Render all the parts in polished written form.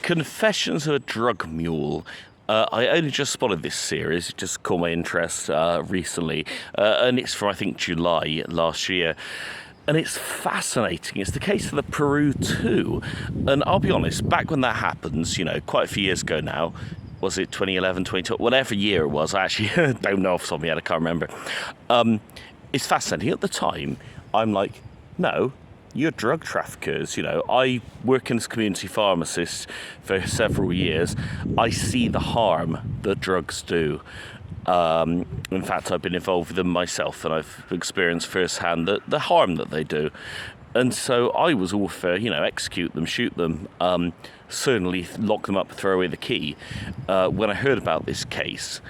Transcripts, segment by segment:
Confessions of a Drug Mule. I only just spotted this series, it just caught my interest recently, and it's from, I think, July last year. And it's fascinating. It's the case of the Peru too. And I'll be honest, back when that happens, quite a few years ago now, was it 2011, 2012, whatever year it was, I actually don't know off the top of my head, I can't remember. It's fascinating. At the time, I'm like, no, you're drug traffickers. I work as a community pharmacist for several years. I see the harm that drugs do. In fact, I've been involved with them myself, and I've experienced firsthand the harm that they do. And so I was all for, execute them, shoot them, certainly lock them up, throw away the key. When I heard about this case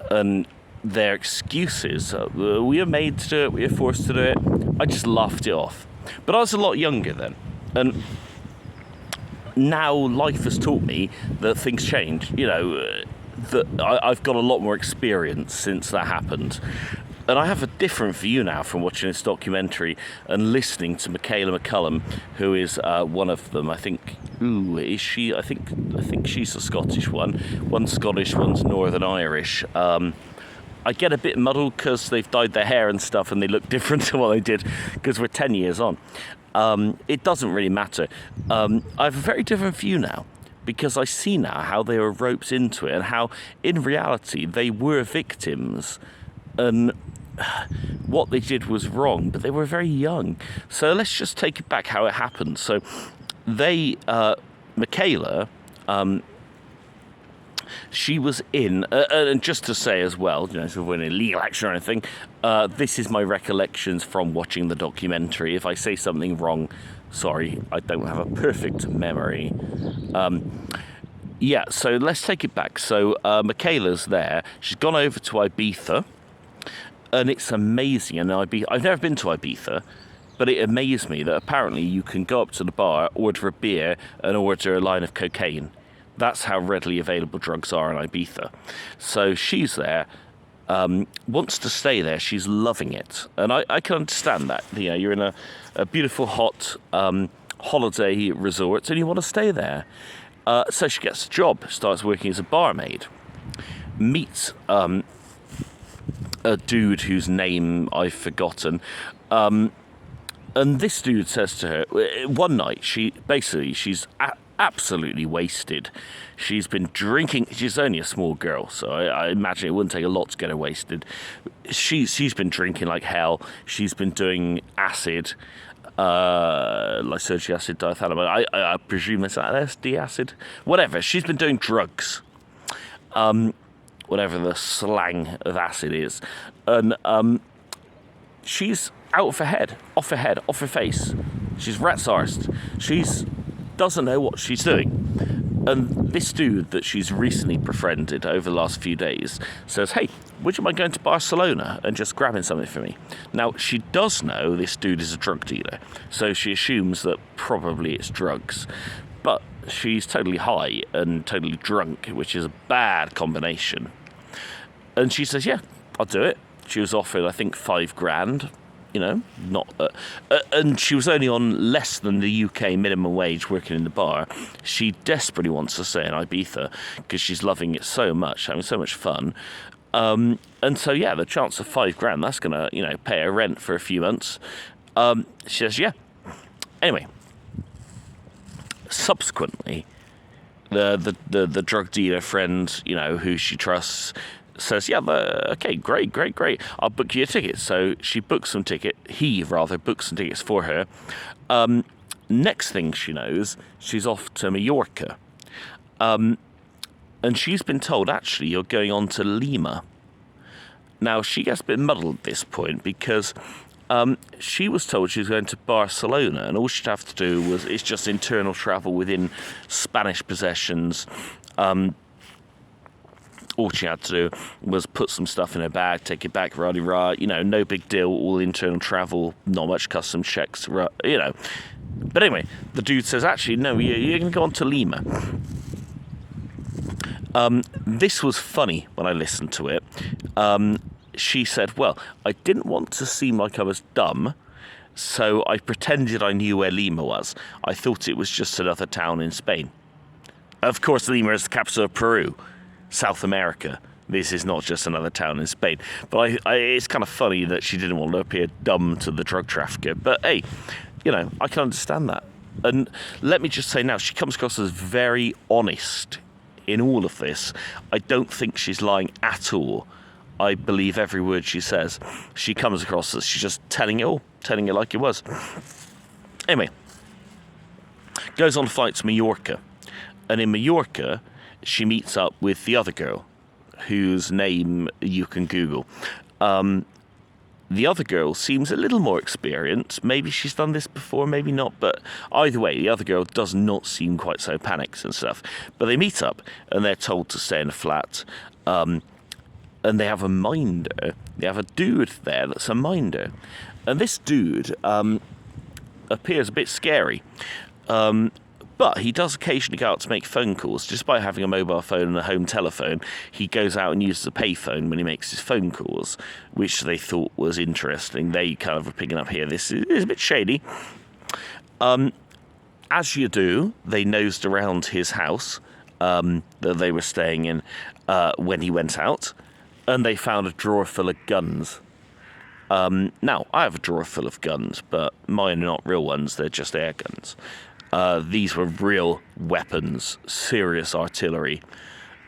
and their excuses, we were made to do it, we were forced to do it, I just laughed it off. But I was a lot younger then, and now life has taught me that things change, that I've got a lot more experience since that happened. And I have a different view now from watching this documentary and listening to Michaela McCullum, who is one of them. I think, is she? I think she's a Scottish one. One's Scottish, one's Northern Irish. I get a bit muddled because they've dyed their hair and stuff and they look different to what they did because we're 10 years on. It doesn't really matter. I have a very different view now because I see now how they were roped into it and how, in reality, they were victims. And what they did was wrong, but they were very young. So let's just take it back how it happened. So they, Michaela, she was in, and just to say as well, so we're in legal action or anything, this is my recollections from watching the documentary. If I say something wrong, sorry, I don't have a perfect memory. So let's take it back. So Michaela's there. She's gone over to Ibiza. And it's amazing. And I've never been to Ibiza, but it amazed me that apparently you can go up to the bar, order a beer, and order a line of cocaine. That's how readily available drugs are in Ibiza. So she's there, wants to stay there. She's loving it. And I can understand that. You're in a beautiful, hot holiday resort, and you want to stay there. So she gets a job, starts working as a barmaid, meets a dude whose name I've forgotten, and this dude says to her one night, she's absolutely wasted. She's been drinking. She's only a small girl, so I imagine it wouldn't take a lot to get her wasted. She's been drinking like hell. She's been doing acid, lysergic acid, diethylamide. I presume it's LSD acid, whatever. She's been doing drugs. Whatever the slang of acid is. And she's out of her head, off her face. She's rat's arsed. She's doesn't know what she's doing. And this dude that she's recently befriended over the last few days says, hey, would you mind going to Barcelona and just grabbing something for me? Now, she does know this dude is a drug dealer, so she assumes that probably it's drugs. But she's totally high and totally drunk, which is a bad combination. And she says, yeah, I'll do it. She was offered, I think, $5,000, not... and she was only on less than the UK minimum wage working in the bar. She desperately wants to stay in Ibiza because she's loving it so much, having so much fun. And so, yeah, the chance of $5,000, that's going to, pay her rent for a few months. She says, yeah. Anyway, subsequently, the drug dealer friend, who she trusts, says, yeah, okay, great, I'll book you a ticket. So he books some tickets for her. Next thing she knows, she's off to Mallorca. And she's been told, actually, you're going on to Lima. Now, she gets a bit muddled at this point because she was told she was going to Barcelona, and all she'd have to do is just internal travel within Spanish possessions. All she had to do was put some stuff in her bag, take it back, rah-de-rah, no big deal, all internal travel, not much custom checks, But anyway, the dude says, actually, no, you're going to go on to Lima. This was funny when I listened to it. She said, well, I didn't want to seem like I was dumb, so I pretended I knew where Lima was. I thought it was just another town in Spain. Of course, Lima is the capital of Peru, South America. This is not just another town in Spain. But it's kind of funny that she didn't want to appear dumb to the drug trafficker. But hey, I can understand that. And let me just say now, she comes across as very honest in all of this. I don't think she's lying at all. I believe every word she says. She comes across as she's just telling it all, telling it like it was. Anyway, goes on a flight to Mallorca. And in Mallorca, she meets up with the other girl, whose name you can Google. The other girl seems a little more experienced. Maybe she's done this before, maybe not. But either way, the other girl does not seem quite so panicked and stuff. But they meet up, and they're told to stay in a flat. And they have a minder. They have a dude there that's a minder. And this dude appears a bit scary. But he does occasionally go out to make phone calls. Just by having a mobile phone and a home telephone, he goes out and uses a payphone when he makes his phone calls, which they thought was interesting. They kind of are picking up here. This is a bit shady. As you do, they nosed around his house that they were staying in when he went out, and they found a drawer full of guns. Now, I have a drawer full of guns, but mine are not real ones. They're just air guns. These were real weapons, serious artillery.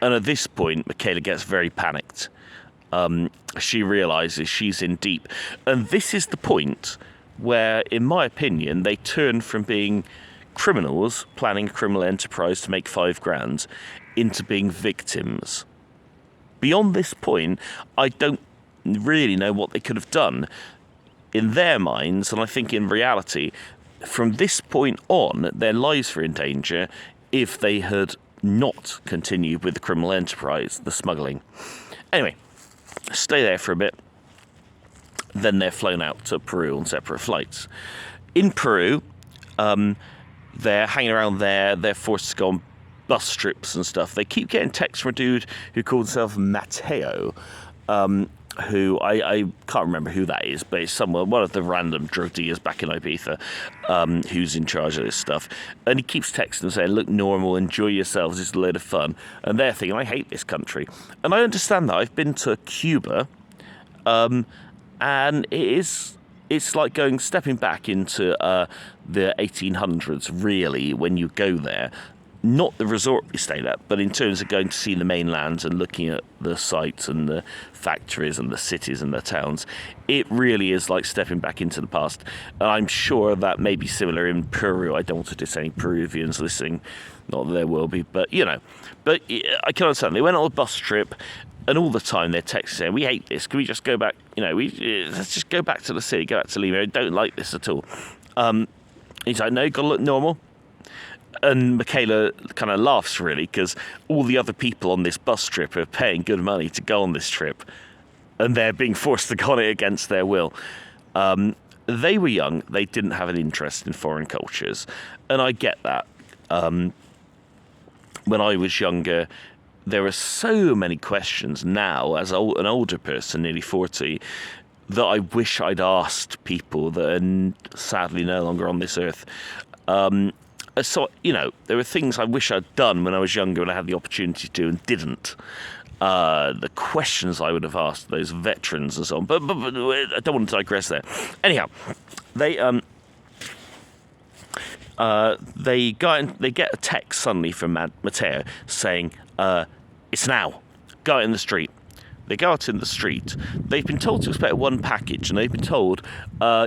And at this point, Michaela gets very panicked. She realises she's in deep. And this is the point where, in my opinion, they turn from being criminals planning a criminal enterprise to make $5,000 into being victims. Beyond this point, I don't really know what they could have done. In their minds, and I think in reality, from this point on, their lives were in danger if they had not continued with the criminal enterprise, the smuggling. Anyway, stay there for a bit. Then they're flown out to Peru on separate flights. In Peru, they're hanging around there. They're forced to go on bus trips and stuff. They keep getting texts from a dude who called himself Mateo, who I can't remember who that is, but it's one of the random drug dealers back in Ibiza, who's in charge of this stuff. And he keeps texting them saying, look normal, enjoy yourselves, it's a load of fun. And they're thinking, I hate this country. And I understand that. I've been to Cuba, and it's like stepping back into the 1800s, really, when you go there. Not the resort we stayed at, but in terms of going to see the mainland and looking at the sites and the factories and the cities and the towns, it really is like stepping back into the past. And I'm sure that may be similar in Peru. I don't want to diss any Peruvians listening, not that there will be, but But I can understand. They went on a bus trip, and all the time they're texting saying, we hate this, can we just go back, let's just go back to the city, go back to Lima, I don't like this at all. He's like, no, you've got to look normal. And Michaela kind of laughs, really, because all the other people on this bus trip are paying good money to go on this trip, and they're being forced to go on it against their will. They were young. They didn't have an interest in foreign cultures, and I get that. When I was younger, there are so many questions now, as an older person, nearly 40, that I wish I'd asked people that are sadly no longer on this earth. So, there were things I wish I'd done when I was younger and I had the opportunity to and didn't. The questions I would have asked those veterans and so on. But I don't want to digress there. Anyhow, they get a text suddenly from Mateo saying, it's now. Go out in the street. They go out in the street. They've been told to expect one package, and they've been told,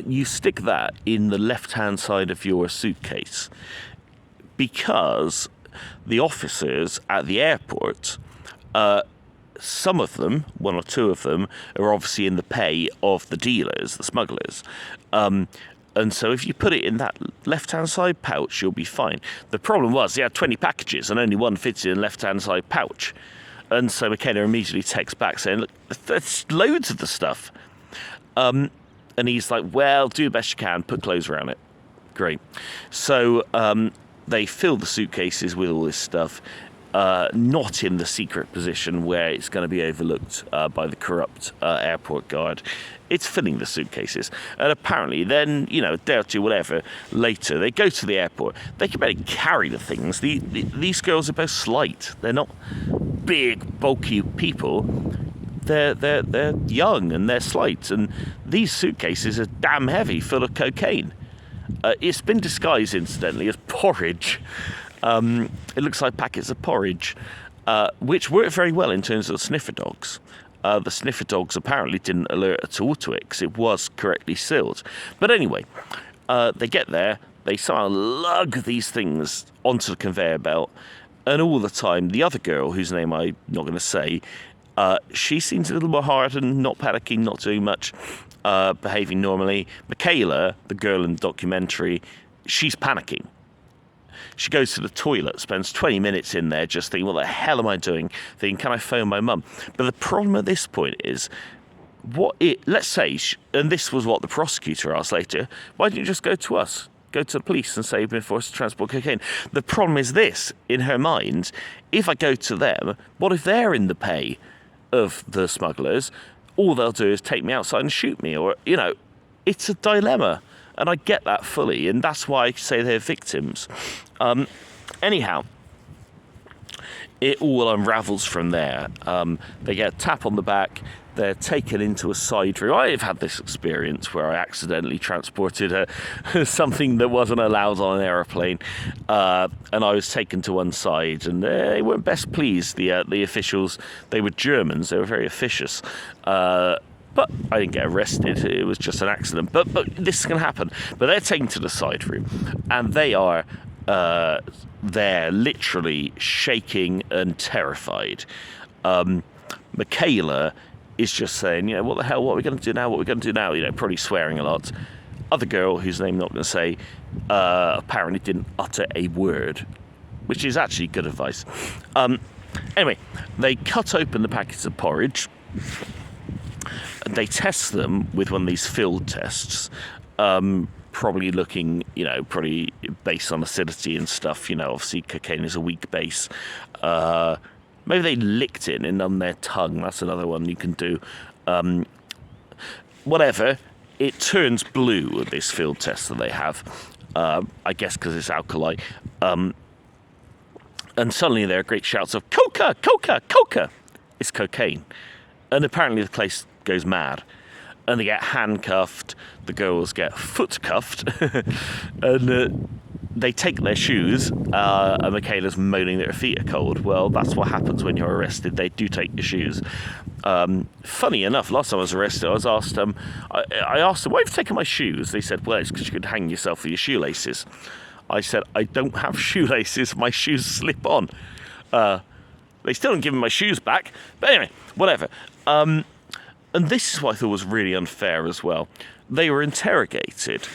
you stick that in the left-hand side of your suitcase. Because the officers at the airport, some of them, one or two of them, are obviously in the pay of the dealers, the smugglers. And so if you put it in that left-hand side pouch, you'll be fine. The problem was they had 20 packages and only one fits in the left-hand side pouch. And so Michaela immediately texts back saying, look, there's loads of the stuff. And he's like, well, do the best you can, put clothes around it. Great. So they fill the suitcases with all this stuff, not in the secret position where it's going to be overlooked by the corrupt airport guard. It's filling the suitcases. And apparently then, a day or two, whatever, later, they go to the airport. They can barely carry the things. These girls are both slight. They're not big, bulky people. They're young and they're slight. And these suitcases are damn heavy, full of cocaine. It's been disguised, incidentally, as porridge. It looks like packets of porridge, which worked very well in terms of the sniffer dogs. The sniffer dogs apparently didn't alert at all to it because it was correctly sealed. But anyway, they get there, they somehow lug these things onto the conveyor belt, and all the time, the other girl, whose name I'm not going to say, she seems a little more hardened, not panicking, not doing much, behaving normally. Michaela, the girl in the documentary, she's panicking. She goes to the toilet, spends 20 minutes in there just thinking, what the hell am I doing? Thinking, can I phone my mum? But the problem at this point is, let's say, and this was what the prosecutor asked later, why didn't you just go to us? Go to the police and say you've been forced to transport cocaine. The problem is this, in her mind, if I go to them, what if they're in the pay of the smugglers? All they'll do is take me outside and shoot me, or, it's a dilemma. And I get that fully, and that's why I say they're victims. Anyhow, it all unravels from there. They get a tap on the back, they're taken into a side room. I've had this experience where I accidentally transported something that wasn't allowed on an aeroplane, and I was taken to one side, and they weren't best pleased, the officials. They were Germans, they were very officious. But I didn't get arrested. It was just an accident. But this can happen. But they're taken to the side room, and they are there literally shaking and terrified. Michaela is just saying, what the hell? What are we going to do now? What are we going to do now? Probably swearing a lot. Other girl, whose name I'm not going to say, apparently didn't utter a word, which is actually good advice. Anyway, they cut open the packets of porridge. They test them with one of these field tests, probably looking, probably based on acidity and stuff. Obviously cocaine is a weak base. Maybe they licked it and on their tongue. That's another one you can do. Whatever. It turns blue with this field test that they have. I guess because it's alkali. And suddenly there are great shouts of coca, coca, coca. It's cocaine. And apparently the place goes mad, and they get handcuffed. The girls get foot cuffed, and they take their shoes. And Michaela's moaning that her feet are cold. Well, that's what happens when you're arrested. They do take your shoes. Funny enough, last time I was arrested, I was asked. I asked them, "Why have you taken my shoes?" They said, "Well, it's because you could hang yourself with your shoelaces." I said, "I don't have shoelaces. My shoes slip on." They still haven't given my shoes back. But anyway, whatever. And this is what I thought was really unfair as well. They were interrogated,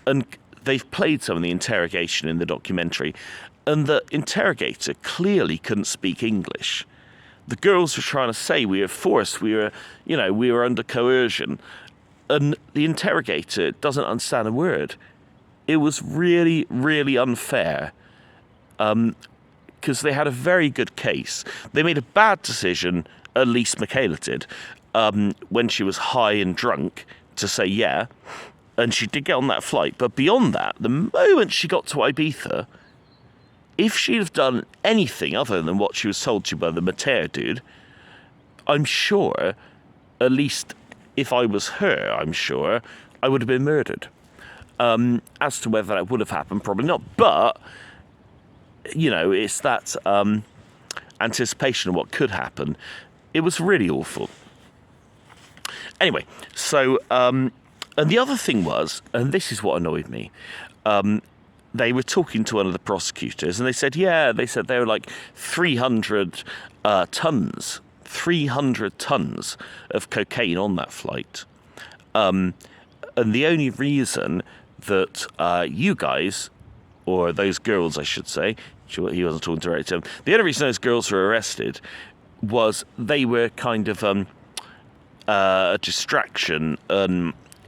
and they've played some of the interrogation in the documentary, and the interrogator clearly couldn't speak English. The girls were trying to say we were forced, we were under coercion, and the interrogator doesn't understand a word. It was really, really unfair, because they had a very good case. They made a bad decision, at least Michaela did, when she was high and drunk, to say yeah, and she did get on that flight. But beyond that, the moment she got to Ibiza, if she'd have done anything other than what she was told to by the Mater dude, I'm sure, at least if I was her, I'm sure, I would have been murdered. As to whether that would have happened, probably not. But, it's that anticipation of what could happen. It was really awful. Anyway, so, and the other thing was, and this is what annoyed me, they were talking to one of the prosecutors, and they said they were like 300 tons of cocaine on that flight. And the only reason that you guys, or those girls, I should say, he wasn't talking directly to them, the only reason those girls were arrested was they were kind of a distraction,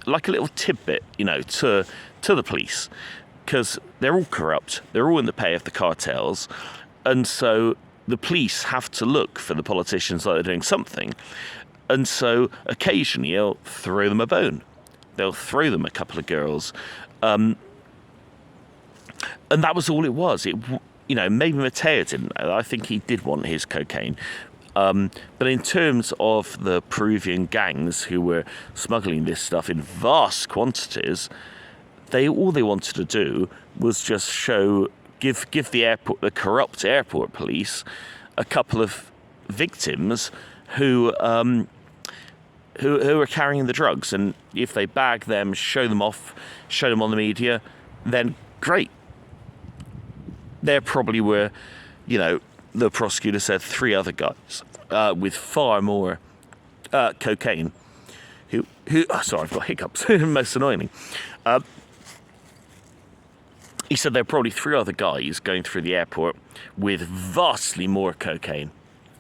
like a little tidbit, to the police, because they're all corrupt, they're all in the pay of the cartels, and so the police have to look for the politicians like they're doing something. And so occasionally they'll throw them a bone. They'll throw them a couple of girls. And that was all it was. Maybe Matteo didn't know. I think he did want his cocaine. But in terms of the Peruvian gangs who were smuggling this stuff in vast quantities, all they wanted to do was just give the corrupt airport police a couple of victims who are carrying the drugs, and if they bag them, show them off, show them on the media, then great. There probably were, the prosecutor said 3 other guys with far more cocaine. Sorry, I've got hiccups. Most annoying. He said there are probably 3 other guys going through the airport with vastly more cocaine,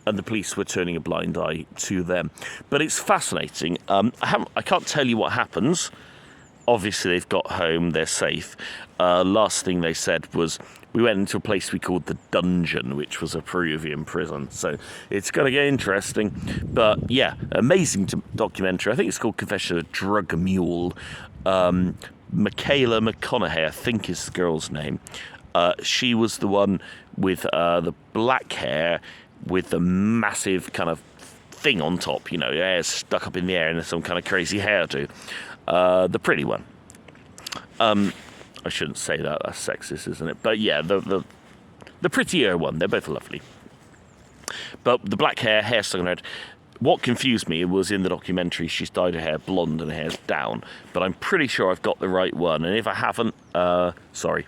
and the police were turning a blind eye to them. But it's fascinating. I can't tell you what happens. Obviously, they've got home, they're safe. Last thing they said was, we went into a place we called the Dungeon, which was a Peruvian prison. So it's going to get interesting. But yeah, amazing documentary. I think it's called Confession of a Drug Mule. Michaela McConaughey, I think is the girl's name. She was the one with the black hair with the massive kind of thing on top, your hair stuck up in the air and some kind of crazy hairdo. The pretty one. I shouldn't say that, that's sexist, isn't it? But yeah, the prettier one, they're both lovely. But the black hair stuck on her head. What confused me was in the documentary, she's dyed her hair blonde and her hair's down. But I'm pretty sure I've got the right one. And if I haven't, sorry.